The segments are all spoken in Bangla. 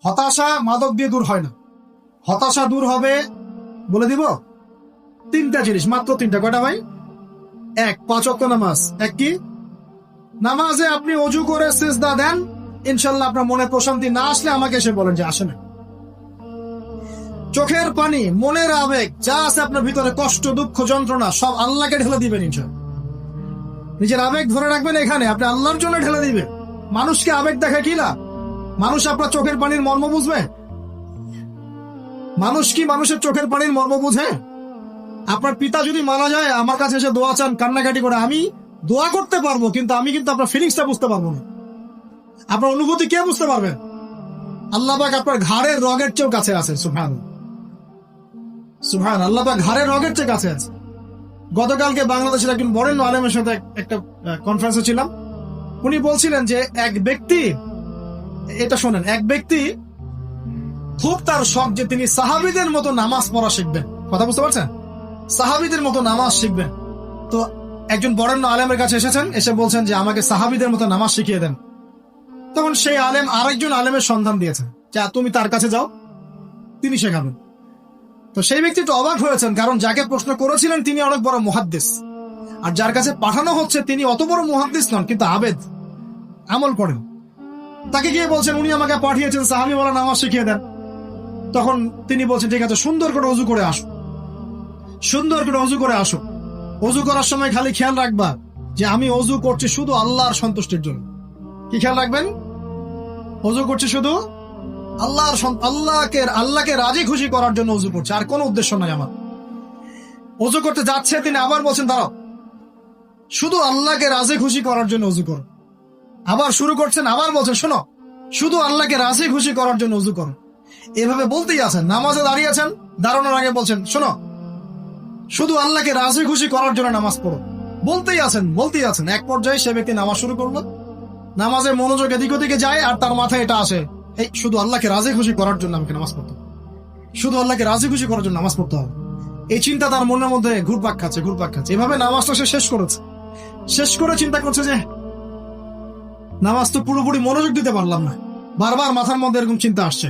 হতাশা মাদক দিয়ে দূর হয় না। হতাশা দূর হবে, বলে দিব, তিনটা জিনিস, মাত্র তিনটা। কয়টা ভাই? এক, 5 ওয়াক্ত নামাজ। এক কি? নামাজে আপনি অজু করে সিজদা দেন, ইনশাল্লাহ আপনার মনে প্রশান্তি না আসলে আমাকে এসে বলেন যে আসে না। চোখের পানি, মনের আবেগ, যা আছে আপনার ভিতরে, কষ্ট, দুঃখ, যন্ত্রণা, সব আল্লাহকে ঢেলে দিবেন ইনশাল্লাহ। নিজের আবেগ ধরে রাখবেন এখানে, আপনি আল্লাহর জন্য ঢেলে দিবেন। মানুষকে আবেগ দেখে কি লাভ? মানুষ আপনার চোখের পানির মর্ম বুঝবে? মানুষ কি মানুষের চোখের পানির মর্ম বুঝে? আপনার পিতা যদি মারা যায়, আমার কাছে এসে দোয়া চান, কান্নাকাটি করে, আমি দোয়া করতে পারবো, কিন্তু আমি কিন্তু আপনার ফিলিংসটা বুঝতে পারবো না। আপনার অনুভূতি কে বুঝতে পারবেন? আল্লাহ পাক আপনার ঘাড়ের রগের চেয়েও কাছে আছে। সুবহান সুবহান, আল্লাহ পাক ঘাড়ের রগের চেয়ে কাছে আছে। গতকালকে বাংলাদেশের একজন বরেণ্য আলেমের সাথে একটা কনফারেন্সে ছিলাম। উনি বলছিলেন যে এক ব্যক্তি, এটা শোনেন, এক ব্যক্তি খুব তার শখ যে তিনি সাহাবীদের মতো নামাজ পড়া শিখবেন। কথা বুঝতে পারছেন? সাহাবীদের মতো নামাজ শিখবেন। তো একজন বরেণ্য আলেমের কাছে এসেছেন, এসে বলছেন যে আমাকে সাহাবীদের মতো নামাজ শিখিয়ে দেন। তখন সেই আলেম আরেকজন আলেমের সন্ধান দিয়েছেন, যা তুমি তার কাছে যাও, তিনি শেখাবেন। তো সেই ব্যক্তি তো অবাক হয়েছেন, কারণ যাকে প্রশ্ন করেছিলেন তিনি অনেক বড় মুহাদ্দিস, আর যার কাছে পাঠানো হচ্ছে তিনি অত বড় মুহাদ্দিস নন, কিন্তু আবেদ, আমল করেন। তাকে গিয়ে বলছেন উনি আমাকে পাঠিয়েছেন সাহাবী বলা নামাজ শিখিয়ে দেন। তখন তিনি বলছেন ঠিক আছে, সুন্দর করে অজু করে আসো, সুন্দর করে অজু করে আসো। অজু করার সময় খালি খেয়াল রাখবা যে আমি অজু করছি শুধু আল্লাহর সন্তুষ্টির জন্য। কি খেয়াল রাখবেন? অজু করছি শুধু আল্লাহকে রাজি খুশি করার জন্য অজু করছে, আর কোনো উদ্দেশ্য নাই আমার। অজু করতে যাচ্ছে, তিনি আবার বলছেন দাঁড়াও, শুধু আল্লাহকে রাজি খুশি করার জন্য অজু করো। আবার শুরু করছেন, আবার বলছেন শোনো, শুধু আল্লাহকে রাজি খুশি করার জন্য অজু করো। এভাবে বলতেই আছেন। নামাজে দাঁড়িয়েছেন, দাঁড়ানোর আগে বলছেন শোনো, শুধু আল্লাহকে রাজি খুশি করার জন্য নামাজ পড়ো। বলতেই আছেন। এক পর্যায়ে সে ব্যক্তি নামাজ শুরু করলো, নামাজে মনোযোগ এদিক ওদিকে যায়, আর তার মাথায় এটা আসে, এই শুধু আল্লাহকে রাজি খুশি করার জন্য আমাকে নামাজ পড়তে হবে, শুধু আল্লাহকে রাজি খুশি করার জন্য নামাজ পড়তে হবে। এই চিন্তা তার মনের মধ্যে ঘুরপাক খাচ্ছে। এভাবে নামাজটা সে শেষ করেছে। শেষ করে চিন্তা করছে যে নামাজ তো পুরোপুরি মনোযোগ দিতে পারলাম না। বারবার মাথার মধ্যে এরকম চিন্তা আসছে,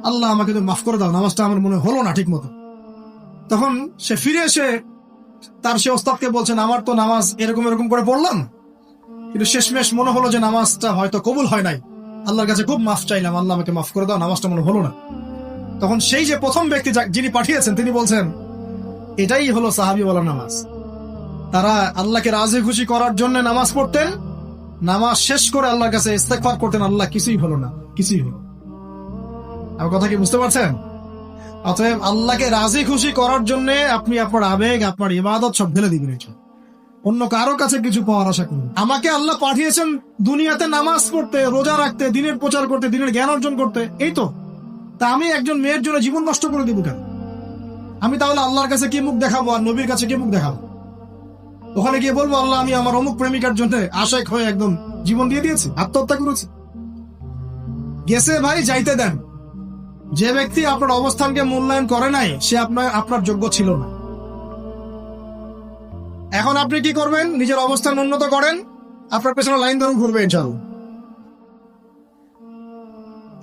আল্লাহ আমাকে তো মাফ করে দাও, নামাজটা আমার মনে হলো না ঠিক মতো। তখন সে ফিরে এসে তার সে ওস্তাদকে বলছেন আমার তো নামাজ এরকম করে পড়লাম, কিন্তু শেষমেশ মনে হলো যে নামাজটা হয়তো কবুল হয় নাই, আল্লাহর কাছে খুব মাফ চাইলাম, আল্লাহ আমাকে মাফ করে দাও, নামাজটা মনে হলো না। তখন সেই যে প্রথম ব্যক্তি যিনি পাঠিয়েছেন তিনি বলছেন এটাই হলো সাহাবী বলা নামাজ। তারা আল্লাহকে রাজি খুশি করার জন্য নামাজ পড়তেন, নামাজ শেষ করে আল্লাহর কাছে ইস্তেগফার করতেন, আল্লাহ কিছুই হলো না, কিছুই হলো। আমার কথা কি বুঝতে পারছেন? অতএব আল্লাহকে রাজি খুশি করার জন্য আপনি আপনার আবেগ, আপনার ইবাদত সব ঢেলে দিবেন। অন্য কারো কাছে কিছু পাওয়ার আশা করুন। আমাকে আল্লাহ পাঠিয়েছেন দুনিয়াতে নামাজ পড়তে, রোজা রাখতে, দিনের প্রচার করতে, দিনের জ্ঞান অর্জন করতে, এই তো। তা আমি একজন মেয়ের জন্য জীবন নষ্ট করে দিব কেন? আমি তাহলে আল্লাহর কাছে কি মুখ দেখাবো, আর নবীর কাছে কি মুখ দেখাবো? ওখানে গিয়ে বলবো আল্লাহ আমি আমার অমুক প্রেমিকার জন্য আশেক হয়ে একদম জীবন দিয়ে দিয়েছি, আত্মহত্যা করেছি। গেছে ভাই, যাইতে দেন। যে ব্যক্তি আপনার অবস্থানকে মূল্যায়ন করে নাই, সে আপনার যোগ্য ছিল না। এখন আপনি কি করবেন? নিজের অবস্থান উন্নত করেন, আপনার পেছনে লাইন ধরুন, ঘুরবে ইনশাআল্লাহ।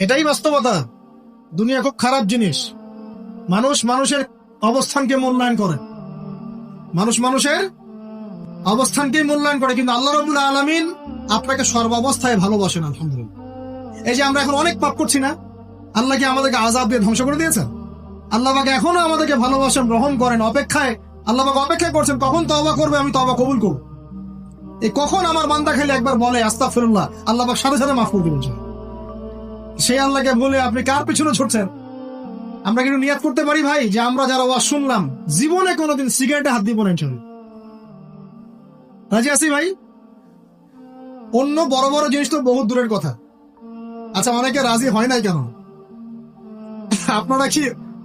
এটাই বাস্তবতা। দুনিয়া খুব খারাপ জিনিস। মানুষ মানুষের অবস্থানকে মূল্যায়ন করে, মানুষের অবস্থানকে মূল্যায়ন করে, কিন্তু আল্লাহ রাব্বুল আলামিন আপনাকে সর্বাবস্থায় ভালোবাসেন। আলহামদুলিল্লাহ। এই যে আমরা এখন অনেক পাপ করছি না, আল্লাহ কি আমাদেরকে আযাব দিয়ে ধ্বংস করে দিয়েছেন? আল্লাহ পাক এখনো আমাদেরকে ভালোবাসেন, গ্রহণ করেন, আল্লাহ পাক অপেক্ষা করছেন কখন তওবা করবে, আমি তওবা কবুল করব। এই কখন আমার বান্দা খালি একবার বলে আস্তাগফিরুল্লাহ, আল্লাহ পাক সাথে সাথে মাফ করে দিবেন। সেই আল্লাহকে বলে আপনি কার পিছনে ছুটছেন? আমরা কিন্তু নিয়াত করতে পারি ভাই যে আমরা যারা ওয়াজ শুনলাম জীবনে কোনোদিন সিগারেটে হাত দিব না ইনশাআল্লাহ। রাজি আছি ভাই? অন্য বড় বড় জিনিস তো বহুত দূরের কথা। আচ্ছা, অনেকে রাজি হয় নাই কেন? আপনারা কি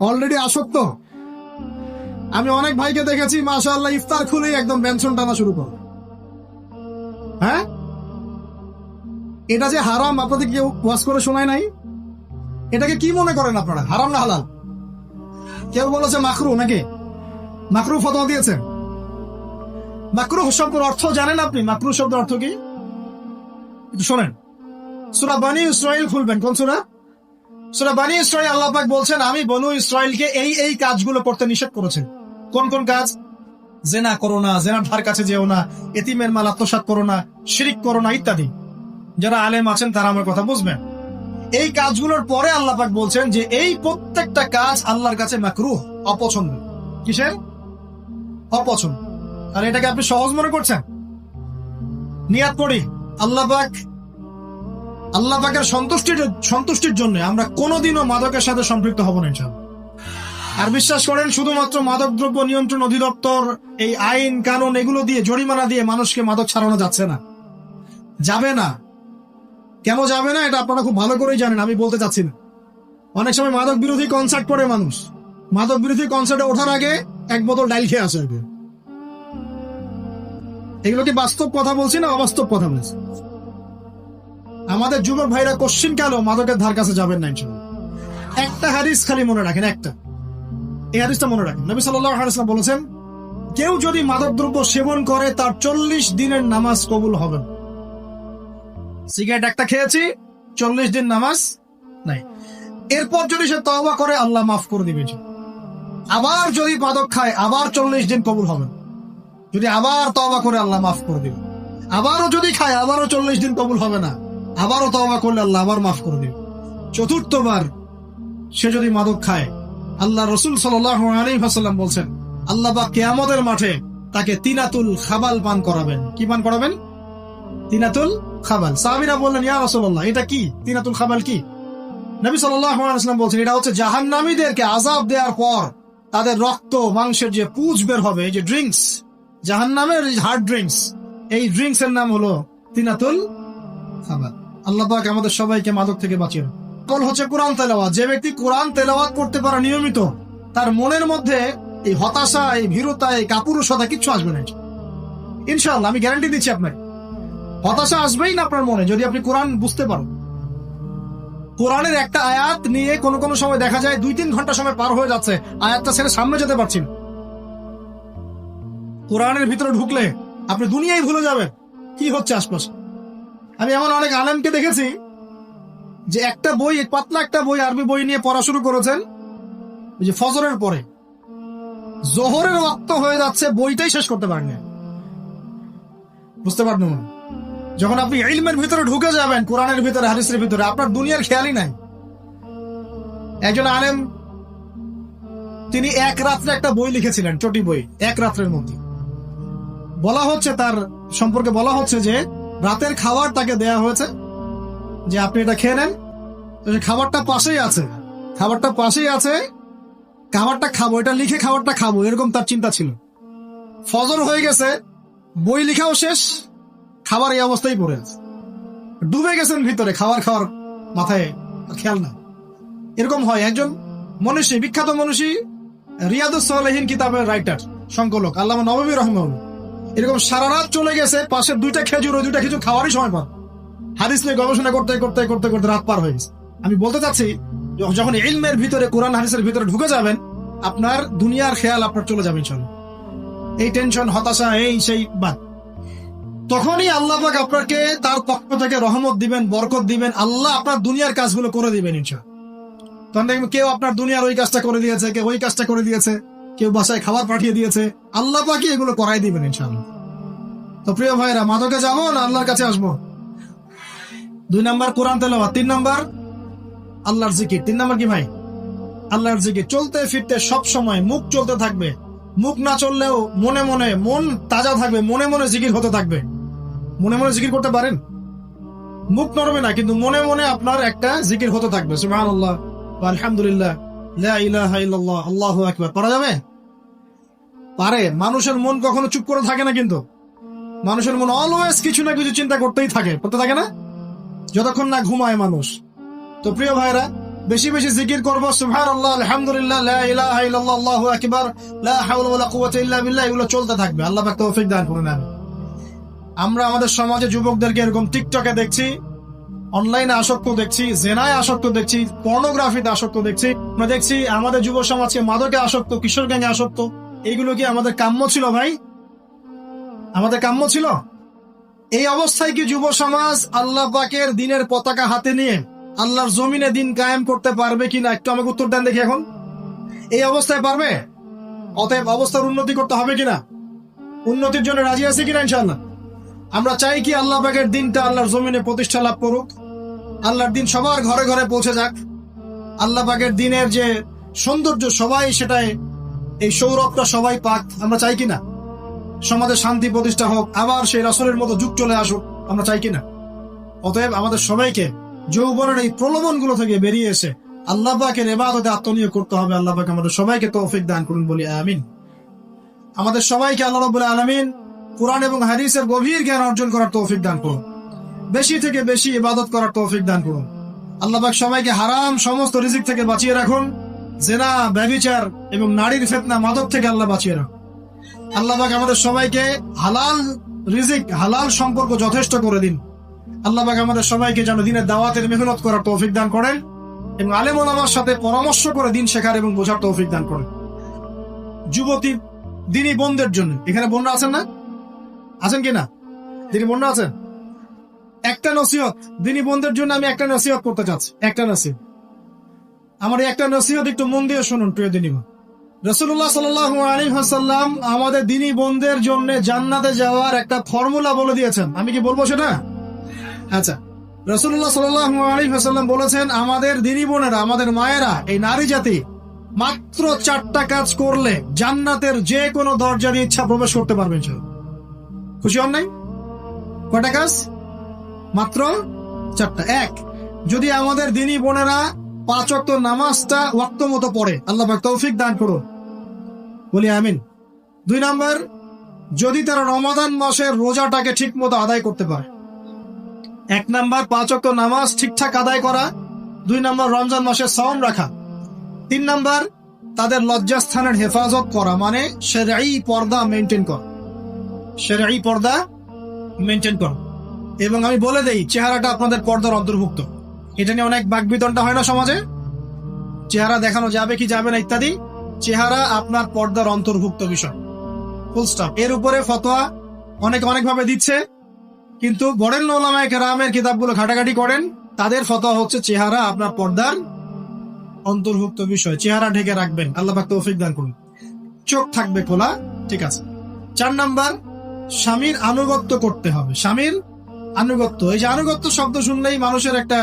অলরেডি আসক্ত? আমি অনেক ভাইকে দেখেছি মাশাআল্লাহ ইফতার খুলেই একদম বেনসন টানা শুরু করে। হ্যাঁ, এটা যে হারাম আপনাদের কেউ ওয়াজ করে শোনায় নাই? এটাকে কি মনে করেন আপনারা, হারাম না হালাল? কেউ বলেছে মাকরু, নাকি মাকরু ফতোয়া দিয়েছেন? মাকরু শব্দের অর্থ জানেন আপনি? মাকরু শব্দের অর্থ কি একটু শোনেন। সূরা বনী ইসরাঈল খুলবেন। কোন সূরা? সূরা বনী ইসরাইল আল্লাহ পাক বলছেন, আমি বনু ইসরাইলকে এই এই কাজগুলো করতে নিষেধ করেছেন। কোন কোন কাজ? জেনা করো না, জেনার ধার কাছে যেও না, এতিমের মাল আত্মসাৎ করো না, শিরিক করো না ইত্যাদি। যারা আলেম আছেন তারা আমার কথা বুঝবেন। এই কাজগুলোর পরে আল্লাহ পাক বলছেন যে এই প্রত্যেকটা কাজ আল্লাহর কাছে মাকরুহ, অপছন্দ। কিসের? অপছন্দ। আর এটাকে আপনি সহজ মনে করছেন? নিয়াত করি আল্লাহ পাকের সন্তুষ্টির জন্য আমরা কোনোদিনও মাদকের সাথে সম্পৃক্ত হব না ইনশাআল্লাহ। আর বিশ্বাস করেন, শুধুমাত্র মাদকদ্রব্য নিয়ন্ত্রণ অধিদপ্তর এই আইন কানুন এগুলো দিয়ে, জরিমানা দিয়ে মানুষকে মাদক ছাড়ানো যাচ্ছে না, যাবে না। কেন যাবে না এটা আপনারা খুব ভালো করেই জানেন, আমি বলতে চাচ্ছি না। অনেক সময় মাদক বিরোধী কনসার্ট করে মানুষ, মাদক বিরোধী কনসার্টে ওঠার আগে এক বোতল ডাইল খেয়ে আসে। এগুলো কি বাস্তব কথা বলছি না অবাস্তব কথা বলছি? আমাদের যুবক ভাইরা কোশ্চিন কালো মাদকের ধার কাছে যাবেন না ইনশাআল্লাহ। একটা হাদিস খালি মনে রাখেন, একটা, এই হাদিসটা মনে রাখেন। নবী সাল্লাল্লাহু আলাইহি ওয়াসাল্লাম বলেছেন, কেউ যদি মাদকদ্রব্য সেবন করে তার 40 দিনের নামাজ কবুল হবে না। সিগারেট একটা খেয়েছি, 40 দিন নামাজ নাই। এরপর যদি সে তওবা করে আল্লাহ মাফ করে দিবেন। আবার যদি মাদক খায় আবার 40 দিন কবুল হবে না। যদি আবার তওবা করে আল্লাহ মাফ করে দিবে। আবারও যদি খায় আবারও 40 দিন কবুল হবে না। আবারও তওবা করলে আল্লাহ আবার মাফ করে দিবে। চতুর্থবার সে যদি মাদক খায়, আল্লাহ রাসূল সাল্লাল্লাহু আলাইহি ওয়াসাল্লাম বলছেন, আল্লাহ পাক কিয়ামতের মাঠে তাকে তিনাতুল খাবাল পান করাবেন। কি পান করাবেন? তিনাতুল খাবাল। সাহাবীরা বললেন, ইয়া রাসূলুল্লাহ, এটা কি? তিনাতুল খাবাল কি? নবী সাল্লাল্লাহু আলাইহি ওয়াসাল্লাম বলছেন, এটা হচ্ছে জাহান্নামীদেরকে আযাব দেওয়ার পর তাদের রক্ত মাংসের যে পুঁজ বের হবে, এই যে ড্রিঙ্কস, জাহান্নামের হার্ড ড্রিঙ্কস, এই ড্রিঙ্কস এর নাম হলো তিনাতুল খাবাল। আল্লাহ পাক আমাদের সবাইকে মাদক থেকে বাঁচিয়ে। হচ্ছে কোরআন তেলাওয়াত। যে ব্যক্তি কোরআন তেলাওয়াত করতে পারে নিয়মিত, তার মনের মধ্যে এই হতাশা, এই ভীরুতা, এই কাপুরুষতা কিচ্ছু আসবে না ইনশাআল্লাহ। আমি গ্যারান্টি দিচ্ছি আপনাকে, হতাশা আসবেই না আপনার মনে যদি আপনি কোরআন বুঝতে পারো। কোরআনের একটা আয়াত নিয়ে কোনো কোনো সময় দেখা যায় 2-3 ঘন্টা সময় পার হয়ে যাচ্ছে, আয়াতটা ছেড়ে সামনে যেতে পারছি না। কোরআনের ভিতরে ঢুকলে আপনি দুনিয়াই ভুলে যাবেন কি হচ্ছে আশপাশে। আমি এমন অনেক আলেমকে দেখেছি যে একটা বই, পাতলা একটা বই, আরবি বই নিয়ে পড়া শুরু করেছেন, ওই যে ফজরের পরে জোহরের ওয়াক্ত হয়ে যাচ্ছে, বইটাই শেষ করতে পারেন না। বুঝতে পারবেন না? যখন আপনি ইলমের ভিতরে ঢুকে যাবেন, কোরআনের ভিতরে, হাদিসের ভিতরে, আপনার দুনিয়ার খেয়ালই নাই। একজন আলেম, তিনি এক রাত্রে একটা বই লিখেছিলেন, চটি বই, এক রাত্রের মধ্যে। বলা হচ্ছে, তার সম্পর্কে বলা হচ্ছে যে রাতের খাবার তাকে দেয়া হয়েছে, যে আপনি এটা খেয়ে নেন। খাবারটা পাশেই আছে, খাবারটা পাশেই আছে, খাবারটা খাবো, এটা লিখে খাবারটা খাবো, এরকম তার চিন্তা ছিল। ফজর হয়ে গেছে, বই লিখাও শেষ, খাবার এই অবস্থায় পড়ে আছে, ডুবে গেছেন ভিতরে, খাবার খাওয়ার মাথায় খেয়াল না। এরকম হয়। একজন মনীষী, বিখ্যাত মনীষী, রিয়াদুস সালেহিন কিতাবের রাইটার, সংকলক আল্লামা নববী রাহিমাহুল্লাহ, এরকম সারা রাত চলে গেছে, পাশের 2টা খেজুর, ওই 2টা খেজুর খাওয়ারই সময় পান। হাদিস নিয়ে গবেষণা করতে করতে করতে করতে রাত পার হয়ে গেছে। আমি বলতে চাচ্ছি, যখন ইলমের ভিতরে, কোরআন হাদিসের ভিতরে ঢুকে যাবেন, আপনার দুনিয়ার খেয়াল আপনার চলে যাবে ইনশাআল্লাহ। এই টেনশন, হতাশা, এই সেই বাদ, তখনই আল্লাহ পাক আপনাকে তার পক্ষ থেকে রহমত দিবেন, বরকত দিবেন। আল্লাহ আপনার দুনিয়ার কাজগুলো করে দিবেন ইনশাআল্লাহ। তখন দেখবেন কেউ আপনার দুনিয়ার ওই কাজটা করে দিয়েছে, কেউ ওই কাজটা করে দিয়েছে, কেউ বাসায় খাবার পাঠিয়ে দিয়েছে, আল্লাহ পাকই এগুলো করাই দিবেন ইনশাআল্লাহ। তো প্রিয় ভাইরা, মাদকে যাবো না আল্লাহর কাছে আসবো? 2 নাম্বার কোরআন তেলাওয়াত, 3 নাম্বার আল্লাহর জিকির। 3 নাম্বার কি ভাই? আল্লাহর জিকির। চলতে ফিরতে সব সময় মুখ চলতে থাকবে, মুখ না চললেও মনে মনে মন তাজা থাকবে, মনে মনে জিকির হতে থাকবে। মনে মনে জিকির করতে পারেন? মুখ নড়বে না, কিন্তু মনে মনে আপনার একটা জিকির হতে থাকবে, সুবহানাল্লাহ, আলহামদুলিল্লাহ, লা ইলাহা ইল্লাল্লাহ, আল্লাহু আকবার। পারা যাবে? পারে। মানুষের মন কখনো চুপ করে থাকে না, কিন্তু মানুষের মন অলওয়েজ কিছু না কিছু চিন্তা করতেই থাকে, করতে থাকে না, যতক্ষণ না ঘুমায় মানুষ। তো প্রিয় ভাইরা, বেশি বেশি জিকির করবো, সুবহানাল্লাহ, আলহামদুলিল্লাহ, লা ইলাহা ইল্লাল্লাহ, আল্লাহু আকবার, লা হাওলা ওয়ালা কুওয়াতা ইল্লা বিল্লাহ, এগুলো চলতে থাকবে। আল্লাহ পাক তৌফিক দান করুন। আমরা আমাদের সমাজে যুবকদেরকে এরকম টিকটকে দেখছি, অনলাইনে আসক্ত দেখছি, জেনায় আসক্ত দেখছি, পর্নোগ্রাফিতে আসক্ত দেখছি। আমরা দেখছি আমাদের যুব সমাজকে মাদকে আসক্ত, কিশোর গ্যাংয়ে আসক্ত। এইগুলো কি আমাদের কাম্য ছিল ভাই? আমাদের কাম্য ছিল? এই অবস্থায় কি যুব সমাজ আল্লাহ পাকের দ্বীনের পতাকা হাতে নিয়ে আল্লাহর জমিনে দিন কায়েম করতে পারবে কিনা একটু আমাকে উত্তর দেন দেখি। এখন এই অবস্থায় পারবে? অতএব অবস্থার উন্নতি করতে হবে কিনা? উন্নতির জন্য রাজি আছে কিনা? ইনশাআল্লাহ আমরা চাই কি আল্লাহ পাকের দিনটা আল্লাহর জমিনে প্রতিষ্ঠা লাভ করুক, আল্লাহর দিন সবার ঘরে ঘরে পৌঁছে যাক। আল্লাহ পাকের দিনের যে সৌন্দর্য সবাই সেটাই, এই সৌরভটা সবাই পাক, আমরা চাই কিনা? সমাজে শান্তি প্রতিষ্ঠা হোক, আবার সেই রাসূলের মতো যুগ চলে আসুক, আমরা চাই কিনা? অতএব আমাদের সবাইকে যৌবনের এই প্রলোভন গুলো থেকে বেরিয়ে এসে আল্লাহ পাকের ইবাদতে আত্মনিয়োগ করতে হবে। আল্লাহ পাক আমাদের সবাইকে তৌফিক দান করুন, বলি আমিন। আমাদের সবাইকে আল্লাহ রাব্বুল আলামিন কুরআন এবং হাদিসের গভীর জ্ঞান অর্জন করার তৌফিক দান করুন, বেশি থেকে বেশি ইবাদত করার তৌফিক দান করুন। আল্লাহ পাক সবাইকে হারাম সমস্ত রিজিক থেকে বাঁচিয়ে রাখুন, জিনা, ব্যভিচার এবং নারীর ফিতনা, মাদক থেকে আল্লাহ বাঁচিয়ে রাখুন। আল্লাহ পাক আমাদের সবাইকে হালাল রিজিক, হালাল সম্পর্ক যথেষ্ট করে দিন। আল্লাহ পাক আমাদের সবাইকে যেন দিনের দাওয়াতের মেহনত করার তৌফিক দান করেন এবং আলেম ওলামার সাথে পরামর্শ করে দিন শেখার এবং বোঝার তৌফিক দান করেন। যুবতী দিনী বোনদের জন্য, এখানে বোনরা আছেন না? আছেন কিনা? দিনী বোনরা আছেন? একটা নসিহত দিনী বোনদের জন্য আমি একটা নসিহত করতে চাচ্ছি, একটা নসিহত। আমার এই একটা নসিহত একটু মন দিয়ে শুনুন প্রিয় দিনী বোন। রাসূলুল্লাহ সাল্লাল্লাহু আলাইহি ওয়াসাল্লাম আমাদের দিনী বোনদের জন্য জান্নাতে যাওয়ার একটা ফর্মুলা বলে দিয়েছেন। আমি কি বলবো সেটা? আচ্ছা, রাসূলুল্লাহ সাল্লাল্লাহু আলাইহি ওয়াসাল্লাম বলেছেন আমাদের দিনী বোনেরা, আমাদের মায়েরা, এই নারী জাতি মাত্র 4টা কাজ করলে জান্নাতের যে কোনো দরজা দিয়ে ইচ্ছা প্রবেশ করতে পারবেন। খুশি হন নাই? কয়টা কাজ? মাত্র 4টা। এক, যদি আমাদের দিনী বোনেরা 5 ওয়াক্ত নামাজটা ওয়াক্ত মতো পড়ে, আল্লাহ পাক তৌফিক দান করুন, বলি আমিন। 2 নাম্বার, যদি তারা রমাদান মাসের রোজাটাকে ঠিক মতো আদায় করতে পারে। 1 নাম্বার 5 ওয়াক্ত নামাজ ঠিকঠাক আদায় করা, 2 নাম্বার রমজান মাসে সাওম রাখা, 3 নাম্বার তাদের লজ্জাস্থানের হেফাজত করা, মানে শরঈ পর্দা মেইনটেইন করা, শরঈ পর্দা মেইনটেইন করা। এবং আমি বলে দেই, চেহারাটা আপনাদের পর্দার অন্তর্ভুক্ত। এটা নিয়ে অনেক বাকবিতণ্ডা হয় না সমাজে, চেহারা দেখানো যাবে কি যাবে না ইত্যাদি। চেহারা আপনার পর্দার অন্তর্ভুক্ত বিষয়, ফুল স্টপ। এর উপরে ফতোয়া অনেক ভাবে দিচ্ছে, কিন্তু বরেণ্য উলামায়ে কেরামের কিতাবগুলো ঘাটাঘাটি করেন, তাদের ফতোয়া হচ্ছে চেহারা আপনার পর্দার অন্তর্ভুক্ত বিষয়, চেহারা ঢেকে রাখবেন। আল্লাহ পাক তৌফিক দান করুন। চোখ থাকবে খোলা, ঠিক আছে। 4 নাম্বার, স্বামীর আনুগত্য করতে হবে। স্বামীর আনুগত্য, এই যে আনুগত্য শব্দ শুনলেই মানুষের একটা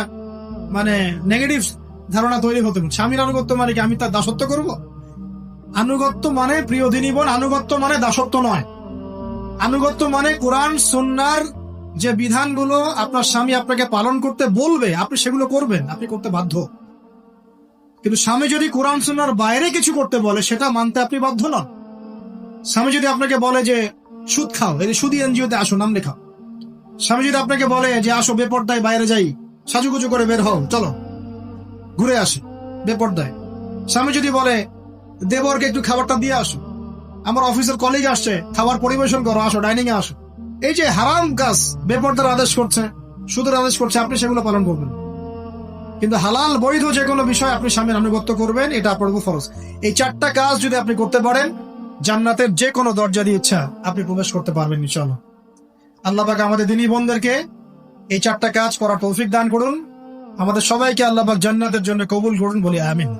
মানে নেগেটিভ ধারণা তৈরি হতে পারে। স্বামীর আনুগত্য মানে কি আমি তার দাসত্ব করব? আনুগত্য মানে, প্রিয় দিনী বোন, আনুগত্য মানে দাসত্ব নয়। আনুগত্য মানে কোরআন সুন্নাহর যে বিধানগুলো আপনার স্বামী আপনাকে পালন করতে বলবে, আপনি সেগুলো করবেন, আপনি করতে বাধ্য। কিন্তু স্বামী যদি কোরআন সুন্নাহর বাইরে কিছু করতে বলে, সেটা মানতে আপনি বাধ্য নন। স্বামী যদি আপনাকে বলে যে সুদ খাও, এই সুদি এনজিওতে আসো, নাম লেখাও। স্বামী যদি আপনাকে বলে যে আসো বেপর্দায় বাইরে যাই, সাজুগুজু করে বের হও, চলো ঘুরে আসি বেপর্দায়। স্বামী যদি বলে দেবরকে একটু খাবারটা দিয়ে আসো, আমার অফিসের কলিগ আসছে, খাবার পরিবেশন করো, আসো ডাইনিং এ আসো। এই যে হারাম কাজ, বেপর্দার আদেশ করছে, সুদের আদেশ করছে, আপনি সেগুলো পালন করবেন। কিন্তু হালাল বৈধ যে কোনো বিষয় আপনি স্বামীর আনুগত্য করবেন, এটা আপনার উপর ফরজ। এই 4টা কাজ যদি আপনি করতে পারেন, জান্নাতের যে কোনো দরজা দিয়ে ইচ্ছা আপনি প্রবেশ করতে পারবেন ইনশাআল্লাহ। আল্লাহ পাক আমাদের দিনী বোনদেরকে এই 4টা কাজ করার তৌফিক দান করুন। আমাদের সবাইকে আল্লাহ পাক জান্নাতের জন্য কবুল করুন, বলি আমিন।